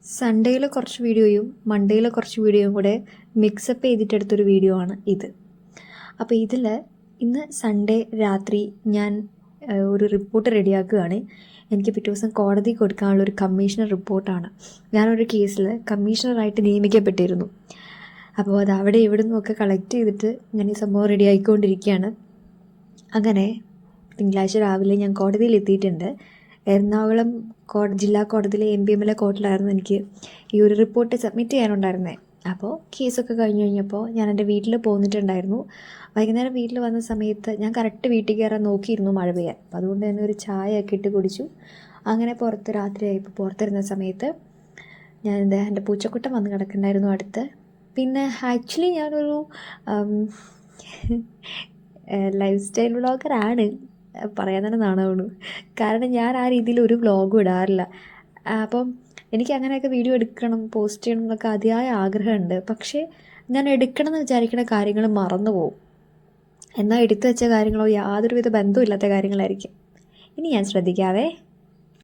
സൺഡേയിലെ കുറച്ച് വീഡിയോയും മൺഡേയിലെ കുറച്ച് വീഡിയോയും കൂടെ മിക്സപ്പ് ചെയ്തിട്ടെടുത്തൊരു വീഡിയോ ആണ് ഇത്. അപ്പോൾ ഇതിൽ ഇന്ന് സൺഡേ രാത്രി ഞാൻ ഒരു റിപ്പോർട്ട് റെഡിയാക്കുകയാണ്. എനിക്ക് പിറ്റേ ദിവസം കോടതി കൊടുക്കാനുള്ളൊരു കമ്മീഷണർ റിപ്പോർട്ടാണ്. ഞാനൊരു കേസിൽ കമ്മീഷണറായിട്ട് നിയമിക്കപ്പെട്ടിരുന്നു. അപ്പോൾ അത് അവിടെ ഇവിടെ നിന്നൊക്കെ കളക്ട് ചെയ്തിട്ട് ഞാൻ ഈ സംഭവം റെഡി ആയിക്കൊണ്ടിരിക്കുകയാണ്. അങ്ങനെ തിങ്കളാഴ്ച രാവിലെ ഞാൻ കോടതിയിൽ എത്തിയിട്ടുണ്ട്. എറണാകുളം ജില്ലാ കോടതിയിലെ MPMLA കോർട്ടിലായിരുന്നു എനിക്ക് ഈ ഒരു റിപ്പോർട്ട് സബ്മിറ്റ് ചെയ്യാനുണ്ടായിരുന്നത്. അപ്പോൾ കേസൊക്കെ കഴിഞ്ഞ് കഴിഞ്ഞപ്പോൾ ഞാൻ എൻ്റെ വീട്ടിൽ പോന്നിട്ടുണ്ടായിരുന്നു. വൈകുന്നേരം വീട്ടിൽ വന്ന സമയത്ത് ഞാൻ കറക്റ്റ് വീട്ടിൽ കയറാൻ നോക്കിയിരുന്നു മഴ പെയ്യാൻ. അപ്പോൾ അതുകൊണ്ട് തന്നെ ഒരു ചായ ഒക്കെ ഇട്ട് കുടിച്ചു. അങ്ങനെ രാത്രിയായപ്പോൾ പുറത്തിരുന്ന സമയത്ത് ഞാൻ എൻ്റെ പൂച്ചക്കുട്ടൻ വന്ന് കിടക്കുന്നുണ്ടായിരുന്നു അടുത്ത്. പിന്നെ ആക്ച്വലി ഞാനൊരു ലൈഫ് സ്റ്റൈൽ വ്ളോഗറാണ്, പറയാൻ തന്നെ നാണമാണ്. കാരണം ഞാൻ ആ രീതിയിൽ ഒരു വ്ളോഗും ഇടാറില്ല. അപ്പം എനിക്ക് അങ്ങനെയൊക്കെ വീഡിയോ എടുക്കണം, പോസ്റ്റ് ചെയ്യണം എന്നൊക്കെ അതിയായ ആഗ്രഹമുണ്ട്. പക്ഷേ ഞാൻ എടുക്കണം എന്ന് വിചാരിക്കുന്ന കാര്യങ്ങൾ മറന്നു പോകും. എന്നാൽ എടുത്തു വെച്ച കാര്യങ്ങളോ യാതൊരുവിധ ബന്ധമില്ലാത്ത കാര്യങ്ങളായിരിക്കും. ഇനി ഞാൻ ശ്രദ്ധിക്കാവേ.